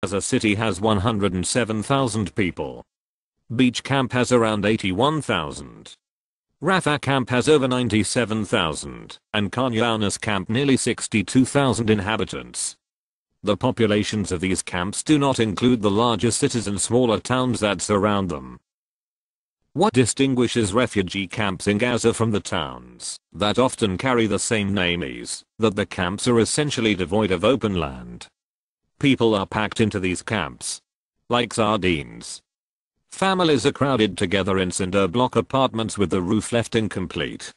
Gaza City has 107,000 people. Beach Camp has around 81,000. Rafah Camp has over 97,000, and Khan Younis Camp nearly 62,000 inhabitants. The populations of these camps do not include the larger cities and smaller towns that surround them. What distinguishes refugee camps in Gaza from the towns that often carry the same name is that the camps are essentially devoid of open land. People are packed into these camps like sardines. Families are crowded together in cinder block apartments with the roof left incomplete.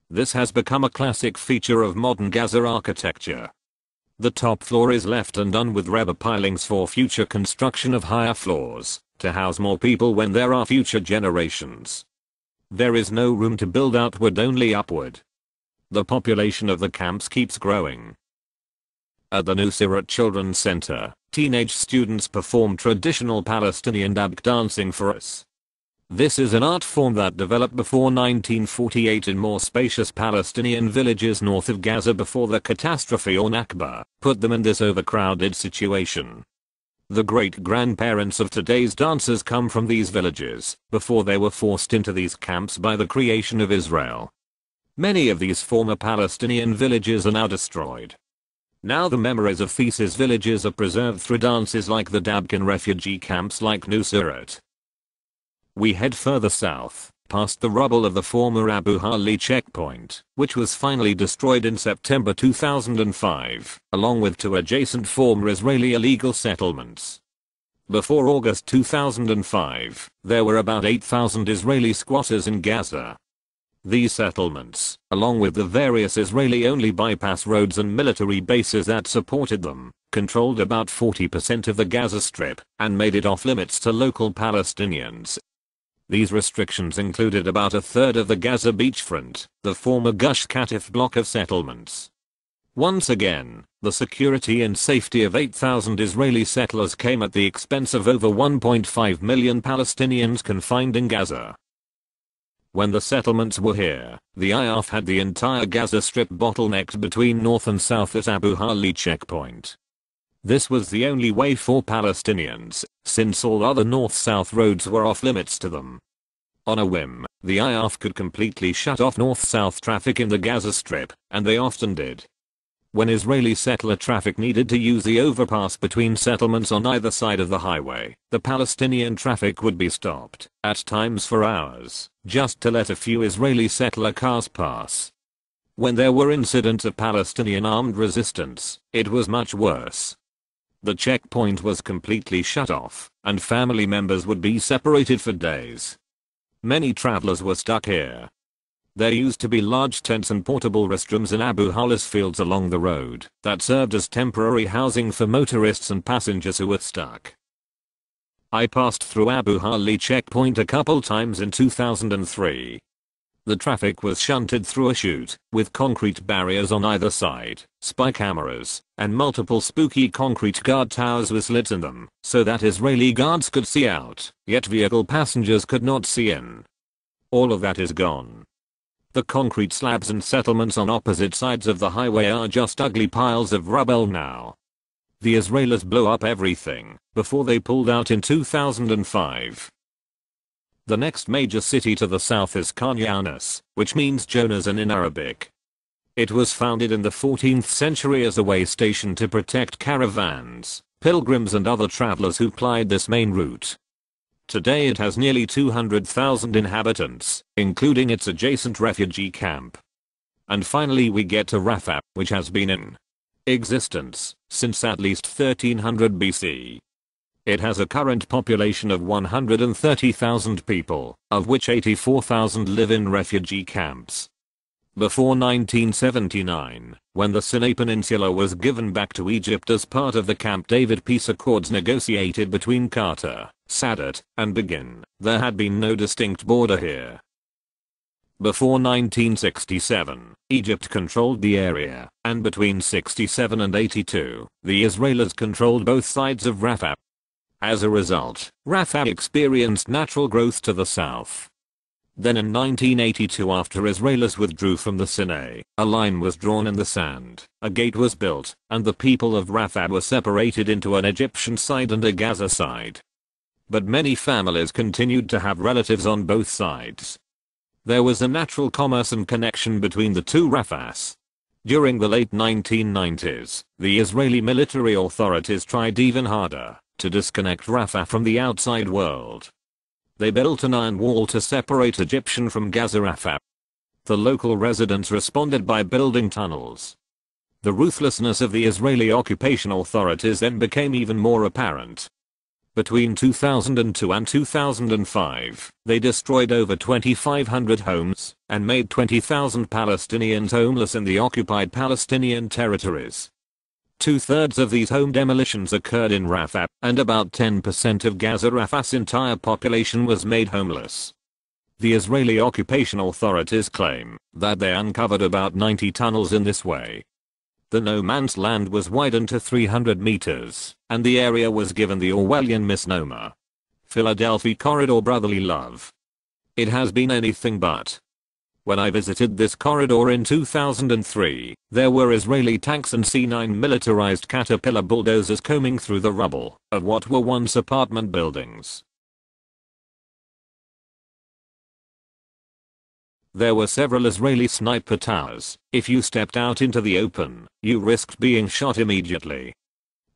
This has become a classic feature of modern Gaza architecture. The top floor is left undone with rubber pilings for future construction of higher floors to house more people when there are future generations. There is no room to build outward, only upward. The population of the camps keeps growing. At the Nuseirat Children's Center, teenage students perform traditional Palestinian dabk dancing for us. This is an art form that developed before 1948 in more spacious Palestinian villages north of Gaza before the catastrophe or Nakba put them in this overcrowded situation. The great-grandparents of today's dancers come from these villages before they were forced into these camps by the creation of Israel. Many of these former Palestinian villages are now destroyed. Now the memories of these villages are preserved through dances like the dabk in refugee camps like Nuseirat. We head further south, past the rubble of the former Abu Hali checkpoint, which was finally destroyed in September 2005, along with two adjacent former Israeli illegal settlements. Before August 2005, there were about 8,000 Israeli squatters in Gaza. These settlements, along with the various Israeli-only bypass roads and military bases that supported them, controlled about 40% of the Gaza Strip and made it off-limits to local Palestinians. These restrictions included about a third of the Gaza beachfront, the former Gush Katif block of settlements. Once again, the security and safety of 8,000 Israeli settlers came at the expense of over 1.5 million Palestinians confined in Gaza. When the settlements were here, the IAF had the entire Gaza Strip bottlenecked between north and south at Abu Hali checkpoint. This was the only way for Palestinians, since all other north-south roads were off-limits to them. On a whim, the IAF could completely shut off north-south traffic in the Gaza Strip, and they often did. When Israeli settler traffic needed to use the overpass between settlements on either side of the highway, the Palestinian traffic would be stopped, at times for hours, just to let a few Israeli settler cars pass. When there were incidents of Palestinian armed resistance, it was much worse. The checkpoint was completely shut off, and family members would be separated for days. Many travelers were stuck here. There used to be large tents and portable restrooms in Abu Hali's fields along the road that served as temporary housing for motorists and passengers who were stuck. I passed through Abu Hali checkpoint a couple times in 2003. The traffic was shunted through a chute, with concrete barriers on either side, spy cameras, and multiple spooky concrete guard towers with slits in them, so that Israeli guards could see out, yet vehicle passengers could not see in. All of that is gone. The concrete slabs and settlements on opposite sides of the highway are just ugly piles of rubble now. The Israelis blew up everything before they pulled out in 2005. The next major city to the south is Khan Younis, which means Jonazan in Arabic. It was founded in the 14th century as a way station to protect caravans, pilgrims and other travelers who plied this main route. Today it has nearly 200,000 inhabitants, including its adjacent refugee camp. And finally we get to Rafah, which has been in existence since at least 1300 BC. It has a current population of 130,000 people, of which 84,000 live in refugee camps. Before 1979, when the Sinai Peninsula was given back to Egypt as part of the Camp David peace accords negotiated between Carter, Sadat, and Begin, there had been no distinct border here. Before 1967, Egypt controlled the area, and between 67 and 82, the Israelis controlled both sides of Rafah. As a result, Rafah experienced natural growth to the south. Then in 1982, after Israelis withdrew from the Sinai, a line was drawn in the sand, a gate was built, and the people of Rafah were separated into an Egyptian side and a Gaza side. But many families continued to have relatives on both sides. There was a natural commerce and connection between the two Rafahs. During the late 1990s, the Israeli military authorities tried even harder to disconnect Rafah from the outside world. They built an iron wall to separate Egyptian from Gaza Rafah. The local residents responded by building tunnels. The ruthlessness of the Israeli occupation authorities then became even more apparent. Between 2002 and 2005, they destroyed over 2,500 homes and made 20,000 Palestinians homeless in the occupied Palestinian territories. 2/3 of these home demolitions occurred in Rafah, and about 10% of Gaza Rafah's entire population was made homeless. The Israeli occupation authorities claim that they uncovered about 90 tunnels in this way. The no man's land was widened to 300 meters, and the area was given the Orwellian misnomer, Philadelphia Corridor Brotherly Love. It has been anything but. When I visited this corridor in 2003, there were Israeli tanks and C9 militarized Caterpillar bulldozers combing through the rubble of what were once apartment buildings. There were several Israeli sniper towers. If you stepped out into the open, you risked being shot immediately.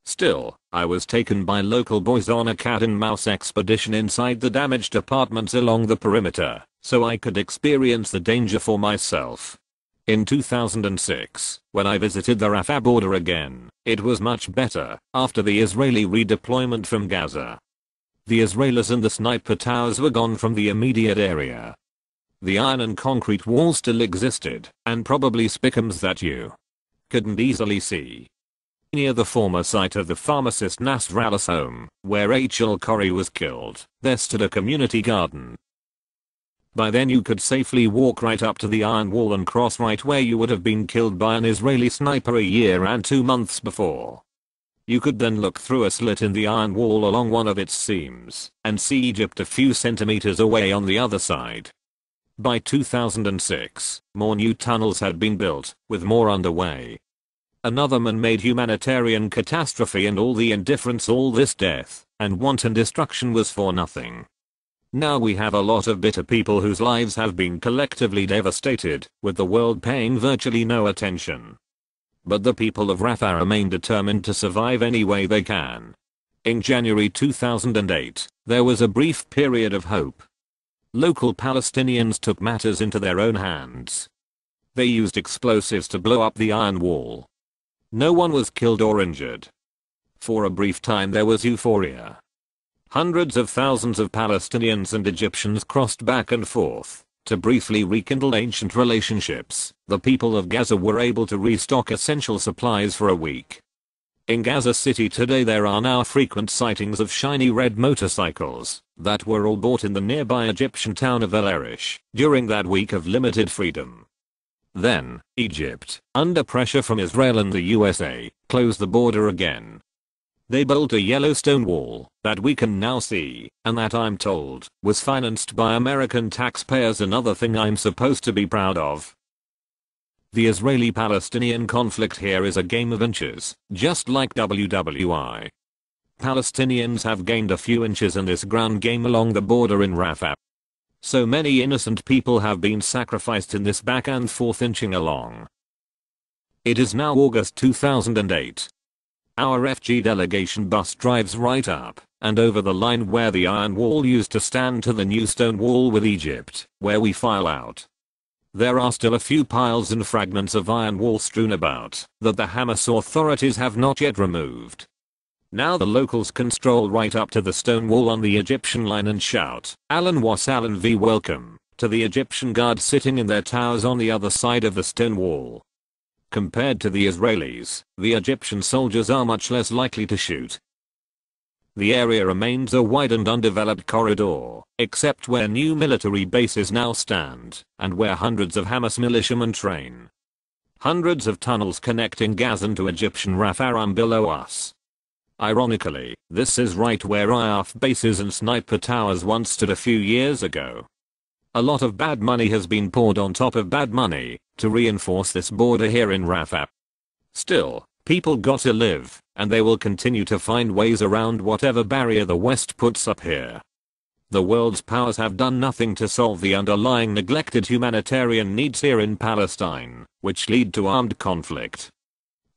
Still, I was taken by local boys on a cat and mouse expedition inside the damaged apartments along the perimeter, so I could experience the danger for myself. In 2006, when I visited the Rafah border again, it was much better after the Israeli redeployment from Gaza. The Israelis and the sniper towers were gone from the immediate area. The iron and concrete wall still existed, and probably spickums that you couldn't easily see. Near the former site of the pharmacist Nasrallah's home, where Rachel Corrie was killed, there stood a community garden. By then you could safely walk right up to the iron wall and cross right where you would have been killed by an Israeli sniper a year and 2 months before. You could then look through a slit in the iron wall along one of its seams, and see Egypt a few centimeters away on the other side. By 2006, more new tunnels had been built, with more underway. Another man-made humanitarian catastrophe, and all the indifference, all this death and wanton destruction was for nothing. Now we have a lot of bitter people whose lives have been collectively devastated, with the world paying virtually no attention. But the people of Rafah remain determined to survive any way they can. In January 2008, there was a brief period of hope. Local Palestinians took matters into their own hands. They used explosives to blow up the iron wall. No one was killed or injured. For a brief time there was euphoria. Hundreds of thousands of Palestinians and Egyptians crossed back and forth to briefly rekindle ancient relationships. The people of Gaza were able to restock essential supplies for a week. In Gaza City today there are now frequent sightings of shiny red motorcycles that were all bought in the nearby Egyptian town of El Arish during that week of limited freedom. Then, Egypt, under pressure from Israel and the USA, closed the border again. They built a Yellowstone wall that we can now see, and that I'm told was financed by American taxpayers, another thing I'm supposed to be proud of. The Israeli-Palestinian conflict here is a game of inches, just like WWI. Palestinians have gained a few inches in this ground game along the border in Rafah. So many innocent people have been sacrificed in this back and forth inching along. It is now August 2008. Our FG delegation bus drives right up and over the line where the iron wall used to stand to the new stone wall with Egypt, where we file out. There are still a few piles and fragments of iron wall strewn about that the Hamas authorities have not yet removed. Now the locals can stroll right up to the stone wall on the Egyptian line and shout, "Alan was Alan V welcome," to the Egyptian guards sitting in their towers on the other side of the stone wall. Compared to the Israelis, the Egyptian soldiers are much less likely to shoot. The area remains a wide and undeveloped corridor, except where new military bases now stand, and where hundreds of Hamas militiamen train. Hundreds of tunnels connecting Gazan to Egyptian Rafah are below us. Ironically, this is right where IAF bases and sniper towers once stood a few years ago. A lot of bad money has been poured on top of bad money to reinforce this border here in Rafah. Still, people gotta live, and they will continue to find ways around whatever barrier the West puts up here. The world's powers have done nothing to solve the underlying neglected humanitarian needs here in Palestine, which lead to armed conflict.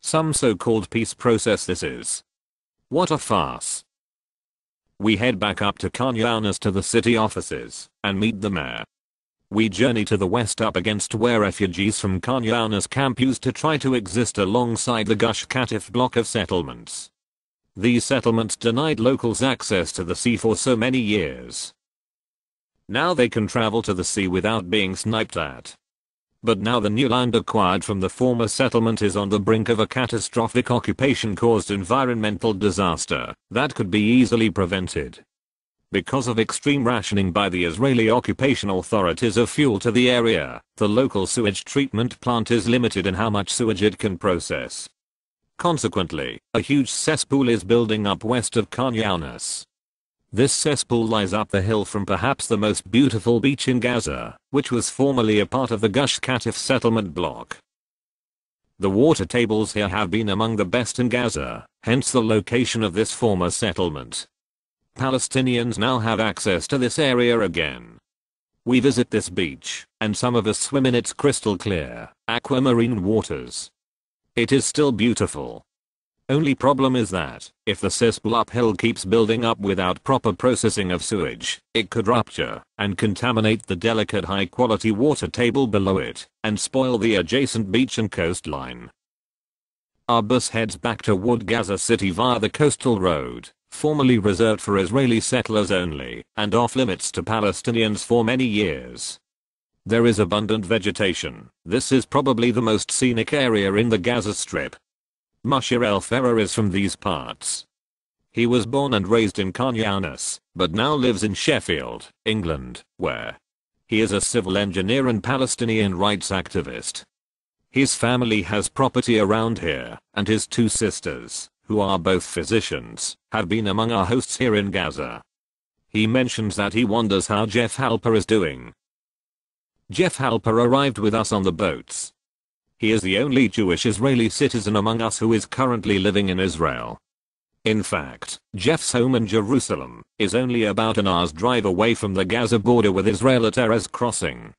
Some so-called peace process this is. What a farce. We head back up to Khan Younis to the city offices and meet the mayor. We journey to the west up against where refugees from Khan Younis camp used to try to exist alongside the Gush Katif block of settlements. These settlements denied locals access to the sea for so many years. Now they can travel to the sea without being sniped at. But now the new land acquired from the former settlement is on the brink of a catastrophic occupation-caused environmental disaster that could be easily prevented. Because of extreme rationing by the Israeli occupation authorities of fuel to the area, the local sewage treatment plant is limited in how much sewage it can process. Consequently, a huge cesspool is building up west of Khan Younis. This cesspool lies up the hill from perhaps the most beautiful beach in Gaza, which was formerly a part of the Gush Katif settlement block. The water tables here have been among the best in Gaza, hence the location of this former settlement. Palestinians now have access to this area again. We visit this beach, and some of us swim in its crystal clear, aquamarine waters. It is still beautiful. Only problem is that, if the cesspool uphill keeps building up without proper processing of sewage, it could rupture and contaminate the delicate high-quality water table below it, and spoil the adjacent beach and coastline. Our bus heads back toward Gaza City via the coastal road, formerly reserved for Israeli settlers only, and off-limits to Palestinians for many years. There is abundant vegetation. This is probably the most scenic area in the Gaza Strip. Moshe El-Ferrer is from these parts. He was born and raised in Khan Younis, but now lives in Sheffield, England, where he is a civil engineer and Palestinian rights activist. His family has property around here, and his two sisters, who are both physicians, have been among our hosts here in Gaza. He mentions that he wonders how Jeff Halper is doing. Jeff Halper arrived with us on the boats. He is the only Jewish Israeli citizen among us who is currently living in Israel. In fact, Jeff's home in Jerusalem is only about an hour's drive away from the Gaza border with Israel at Erez Crossing.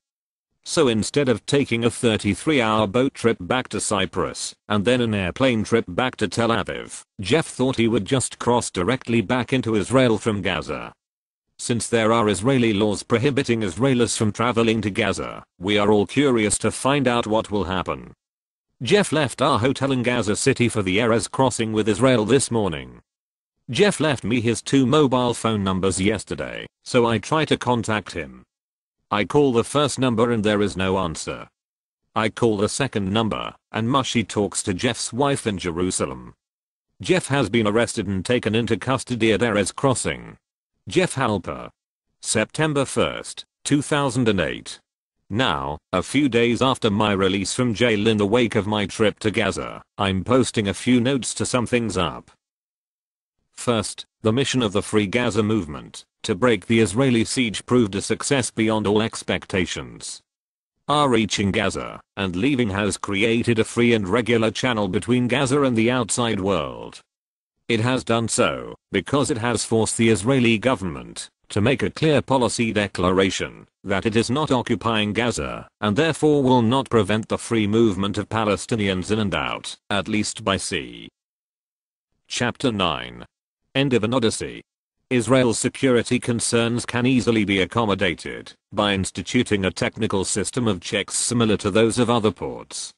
So instead of taking a 33-hour boat trip back to Cyprus and then an airplane trip back to Tel Aviv, Jeff thought he would just cross directly back into Israel from Gaza. Since there are Israeli laws prohibiting Israelis from traveling to Gaza, we are all curious to find out what will happen. Jeff left our hotel in Gaza City for the Erez crossing with Israel this morning. Jeff left me his 2 mobile phone numbers yesterday, so I try to contact him. I call the first number and there is no answer. I call the second number, and Mushi talks to Jeff's wife in Jerusalem. Jeff has been arrested and taken into custody at Erez crossing. Jeff Halper. September 1st, 2008. Now, a few days after my release from jail in the wake of my trip to Gaza, I'm posting a few notes to sum things up. First, the mission of the Free Gaza movement, to break the Israeli siege, proved a success beyond all expectations. Our reaching Gaza and leaving has created a free and regular channel between Gaza and the outside world. It has done so because it has forced the Israeli government to make a clear policy declaration that it is not occupying Gaza and therefore will not prevent the free movement of Palestinians in and out, at least by sea. Chapter 9. End of an Odyssey. Israel's security concerns can easily be accommodated by instituting a technical system of checks similar to those of other ports.